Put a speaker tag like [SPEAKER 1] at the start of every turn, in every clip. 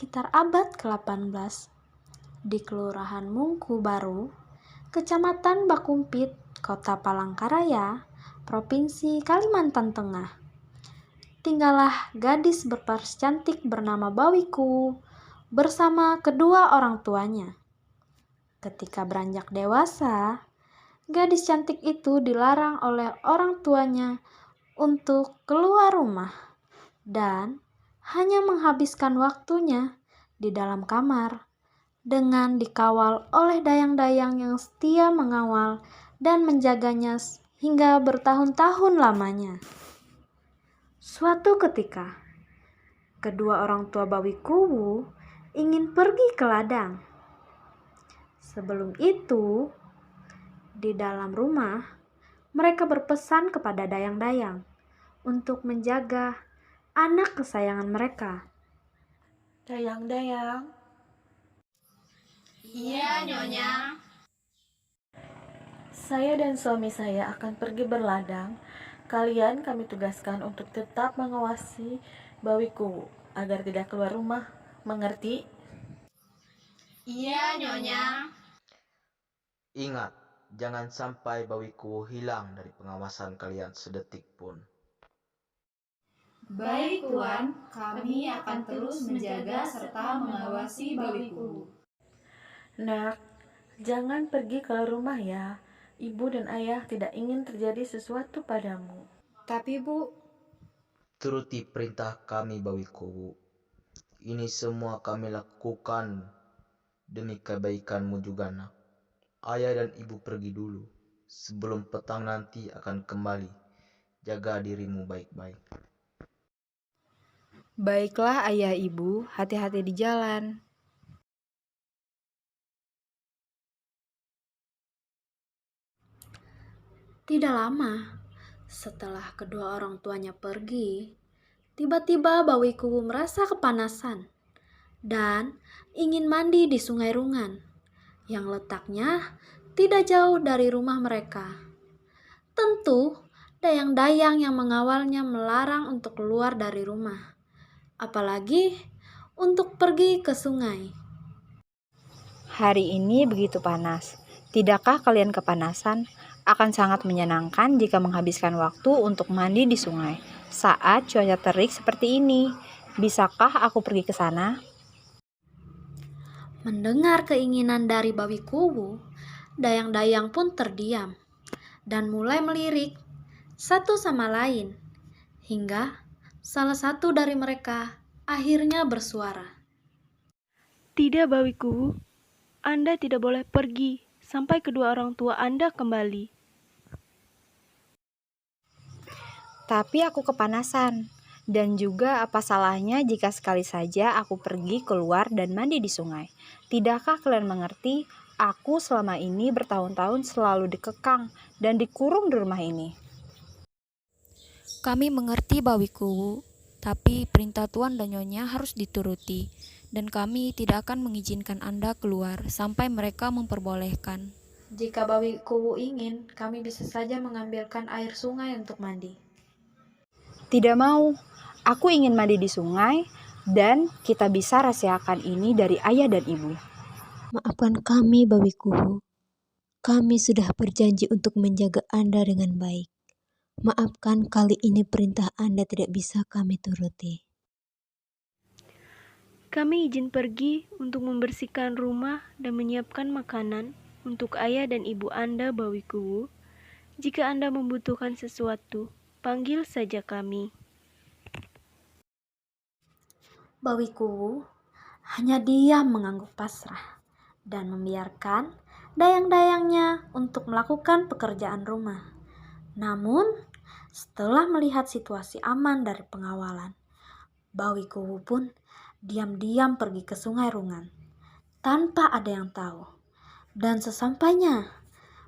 [SPEAKER 1] sekitar abad ke-18 di Kelurahan Mungku Baru, Kecamatan Bakumpit, Kota Palangkaraya, Provinsi Kalimantan Tengah. Tinggallah gadis berparas cantik bernama Bawiku bersama kedua orang tuanya. Ketika beranjak dewasa, gadis cantik itu dilarang oleh orang tuanya untuk keluar rumah dan hanya menghabiskan waktunya di dalam kamar dengan dikawal oleh dayang-dayang yang setia mengawal dan menjaganya hingga bertahun-tahun lamanya. Suatu ketika, kedua orang tua Bawiku ingin pergi ke ladang. Sebelum itu, di dalam rumah, mereka berpesan kepada dayang-dayang untuk menjaga anak kesayangan mereka.
[SPEAKER 2] Dayang-dayang,
[SPEAKER 3] Iya, Nyonya.
[SPEAKER 2] saya dan suami saya akan pergi berladang. Kalian kami tugaskan untuk tetap mengawasi Bawiku agar tidak keluar rumah. Mengerti?
[SPEAKER 3] Iya, Nyonya.
[SPEAKER 4] Ingat, jangan sampai Bawiku hilang dari pengawasan kalian sedetik pun.
[SPEAKER 3] Baik, Tuan. Kami akan terus menjaga serta mengawasi Bawiku.
[SPEAKER 2] Nak, jangan pergi keluar rumah ya. Ibu dan ayah tidak ingin terjadi sesuatu padamu.
[SPEAKER 5] Tapi Bu,
[SPEAKER 4] Turuti perintah kami Bawiku. Ini semua kami lakukan demi kebaikanmu juga, nak. Ayah dan ibu pergi dulu. Sebelum petang nanti akan kembali. Jaga dirimu baik-baik.
[SPEAKER 5] baiklah ayah ibu, hati-hati di jalan.
[SPEAKER 1] Tidak lama setelah kedua orang tuanya pergi, tiba-tiba Bawiku merasa kepanasan dan ingin mandi di Sungai Rungan yang letaknya tidak jauh dari rumah mereka. Tentu, dayang-dayang yang mengawalnya melarang untuk keluar dari rumah, apalagi untuk pergi ke sungai.
[SPEAKER 5] Hari ini begitu panas. Tidakkah kalian kepanasan? Akan sangat menyenangkan jika menghabiskan waktu untuk mandi di sungai saat cuaca terik seperti ini. Bisakah aku pergi ke sana?
[SPEAKER 1] Mendengar keinginan dari Bawiku, dayang-dayang pun terdiam dan mulai melirik satu sama lain, hingga salah satu dari mereka akhirnya bersuara.
[SPEAKER 6] Tidak, Bawiku. Anda tidak boleh pergi sampai kedua orang tua Anda kembali.
[SPEAKER 5] Tapi aku kepanasan. Dan juga apa salahnya jika sekali saja aku pergi keluar dan mandi di sungai? Tidakkah kalian mengerti? Aku selama ini bertahun-tahun selalu dikekang dan dikurung di rumah ini.
[SPEAKER 7] Kami mengerti Bawiku, tapi perintah Tuan dan Nyonya harus dituruti, dan kami tidak akan mengizinkan Anda keluar sampai mereka memperbolehkan.
[SPEAKER 1] Jika Bawiku ingin, kami bisa saja mengambilkan air sungai untuk mandi.
[SPEAKER 5] Tidak mau. Aku ingin mandi di sungai dan kita bisa rahasiakan ini dari ayah dan ibu.
[SPEAKER 8] Maafkan kami, Bawiku. Kami sudah berjanji untuk menjaga Anda dengan baik. Maafkan kali ini perintah Anda tidak bisa kami turuti.
[SPEAKER 6] Kami izin pergi untuk membersihkan rumah dan menyiapkan makanan untuk ayah dan ibu Anda, Bawiku. Jika Anda membutuhkan sesuatu, panggil saja kami.
[SPEAKER 1] Bawiku hanya diam mengangguk pasrah dan membiarkan dayang-dayangnya untuk melakukan pekerjaan rumah. Namun, setelah melihat situasi aman dari pengawalan, Bawiku pun diam-diam pergi ke Sungai Rungan tanpa ada yang tahu. Dan sesampainya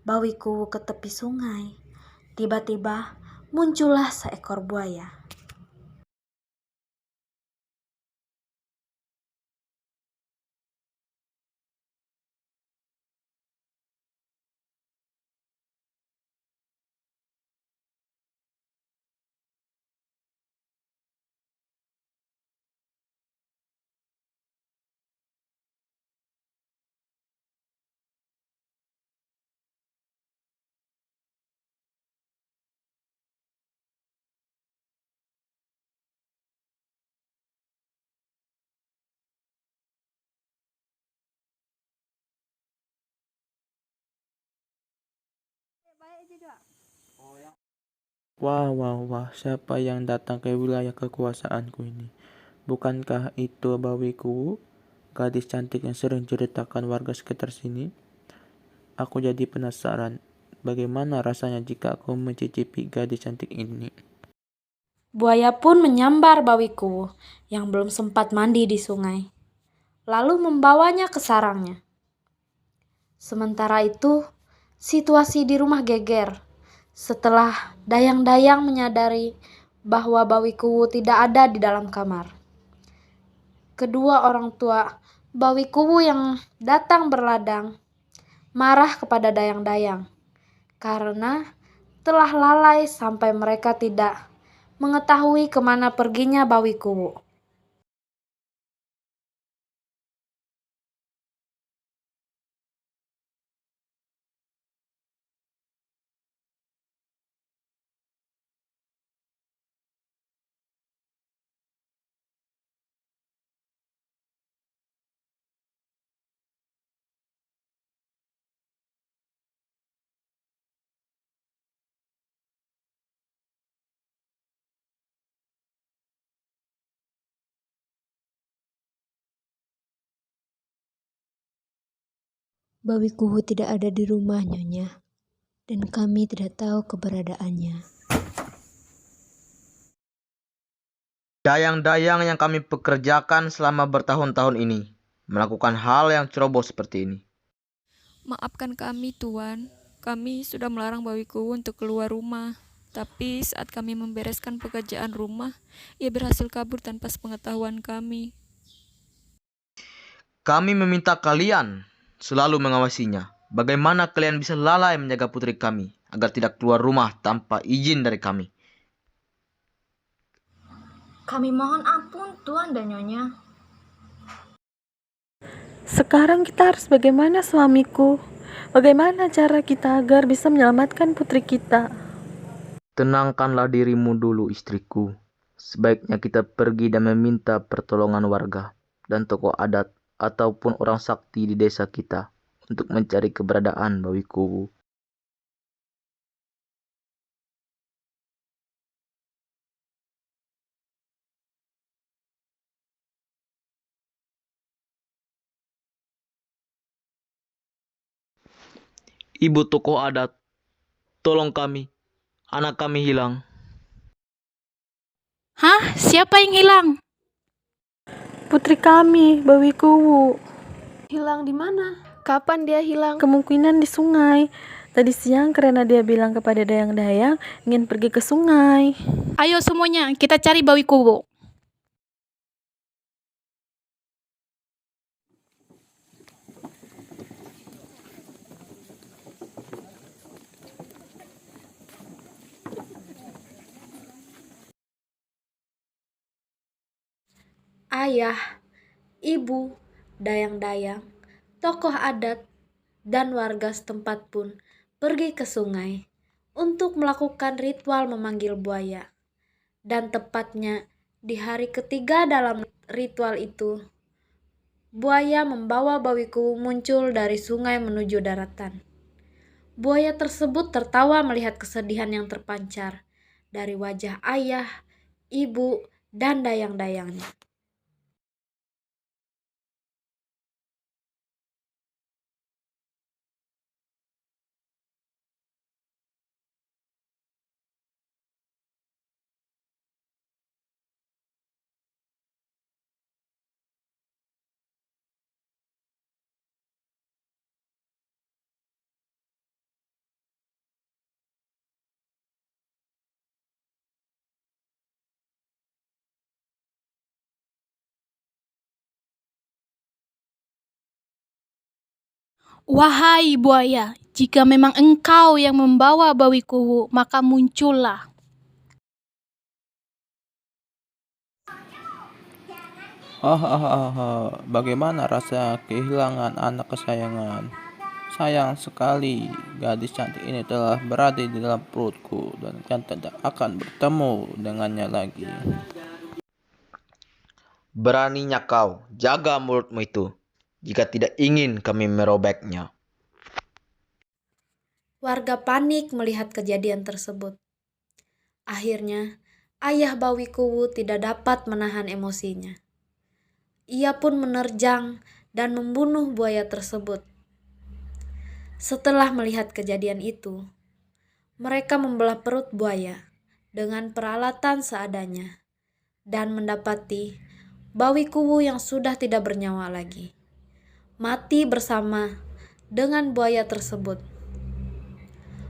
[SPEAKER 1] Bawiku ke tepi sungai, tiba-tiba muncullah seekor buaya.
[SPEAKER 9] Wah, wah, wah, siapa yang datang ke wilayah kekuasaanku ini? Bukankah itu bawiku, gadis cantik yang sering ceritakan warga sekitar sini? Aku jadi penasaran, bagaimana rasanya jika aku mencicipi gadis cantik ini?
[SPEAKER 1] Buaya pun menyambar bawiku yang belum sempat mandi di sungai, lalu membawanya ke sarangnya. Sementara itu, situasi di rumah geger setelah dayang-dayang menyadari bahwa bawiku tidak ada di dalam kamar. Kedua orang tua bawiku yang datang berladang marah kepada dayang-dayang karena telah lalai sampai mereka tidak mengetahui kemana perginya bawiku.
[SPEAKER 8] Bawi Kuhu tidak ada di rumah, Nyonya, dan kami tidak tahu keberadaannya.
[SPEAKER 4] Dayang-dayang yang kami pekerjakan selama bertahun-tahun ini melakukan hal yang ceroboh seperti ini.
[SPEAKER 7] Maafkan kami, Tuan. Kami sudah melarang bawiku untuk keluar rumah. Tapi saat kami membereskan pekerjaan rumah, ia berhasil kabur tanpa sepengetahuan kami.
[SPEAKER 4] Kami meminta kalian selalu mengawasinya. Bagaimana kalian bisa lalai menjaga putri kami agar tidak keluar rumah tanpa izin dari kami?
[SPEAKER 2] Kami mohon ampun, Tuan dan Nyonya.
[SPEAKER 3] Sekarang kita harus bagaimana, suamiku? Bagaimana cara kita agar bisa menyelamatkan putri kita?
[SPEAKER 4] Tenangkanlah dirimu dulu, istriku. Sebaiknya kita pergi dan meminta pertolongan warga dan tokoh adat ataupun orang sakti di desa kita untuk mencari keberadaan bawiku. Ibu tokoh adat, tolong kami. Anak kami hilang.
[SPEAKER 10] Hah? Siapa yang hilang?
[SPEAKER 3] Putri kami, Bawi Kuwu.
[SPEAKER 6] Hilang di mana? Kapan dia hilang?
[SPEAKER 3] Kemungkinan di sungai. Tadi siang karena dia bilang kepada dayang-dayang ingin pergi ke sungai.
[SPEAKER 10] Ayo semuanya, kita cari Bawi Kuwu.
[SPEAKER 1] Ayah, ibu, dayang-dayang, tokoh adat, dan warga setempat pun pergi ke sungai untuk melakukan ritual memanggil buaya. Dan tepatnya di hari ketiga dalam ritual itu, buaya membawa bawiku muncul dari sungai menuju daratan. Buaya tersebut tertawa melihat kesedihan yang terpancar dari wajah ayah, ibu, dan dayang-dayangnya.
[SPEAKER 10] Wahai buaya, jika memang engkau yang membawa Bawi Kuwu, maka muncullah.
[SPEAKER 9] Bagaimana rasa kehilangan anak kesayangan? Sayang sekali, gadis cantik ini telah berada di dalam perutku dan kan tidak akan bertemu dengannya lagi.
[SPEAKER 4] Beraninya kau, jaga mulutmu itu, jika tidak ingin kami merobeknya.
[SPEAKER 1] Warga panik melihat kejadian tersebut. Akhirnya, ayah Bawi Kuwu tidak dapat menahan emosinya. Ia pun menerjang dan membunuh buaya tersebut. Setelah melihat kejadian itu, mereka membelah perut buaya dengan peralatan seadanya dan mendapati Bawi Kuwu yang sudah tidak bernyawa lagi, mati bersama dengan buaya tersebut.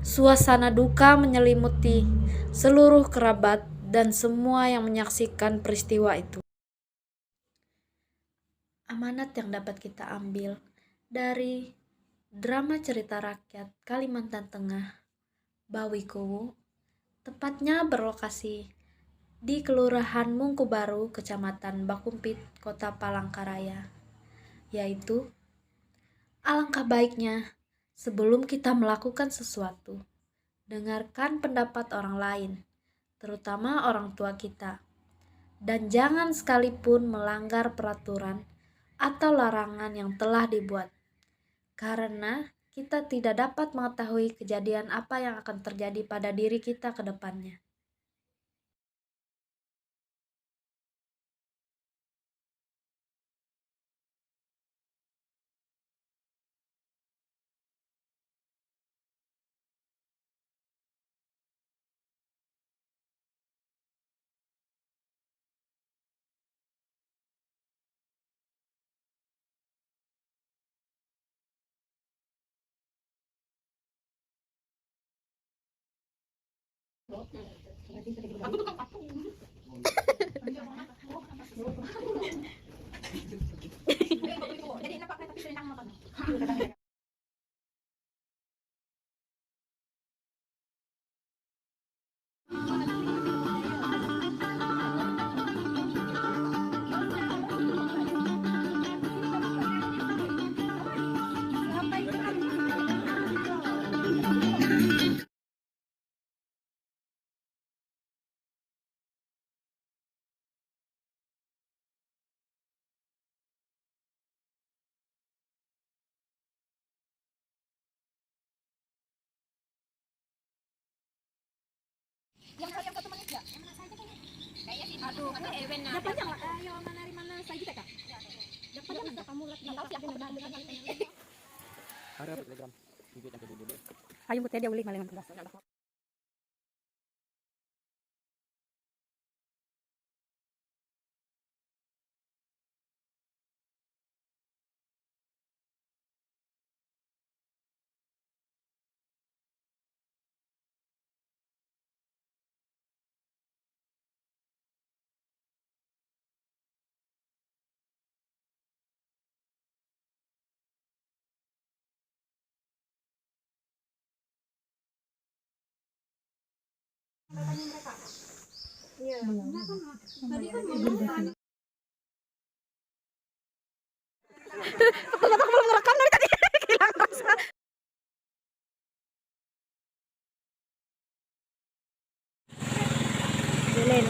[SPEAKER 1] Suasana duka menyelimuti seluruh kerabat dan semua yang menyaksikan peristiwa itu. Amanat yang dapat kita ambil dari drama cerita rakyat Kalimantan Tengah, Bawi Kuwu, tepatnya berlokasi di Kelurahan Mungku Baru, Kecamatan Bakumpit, Kota Palangkaraya, yaitu alangkah baiknya sebelum kita melakukan sesuatu, dengarkan pendapat orang lain, terutama orang tua kita, dan jangan sekalipun melanggar peraturan atau larangan yang telah dibuat, karena kita tidak dapat mengetahui kejadian apa yang akan terjadi pada diri kita ke depannya.
[SPEAKER 5] Ayo dia uli maling. Julen,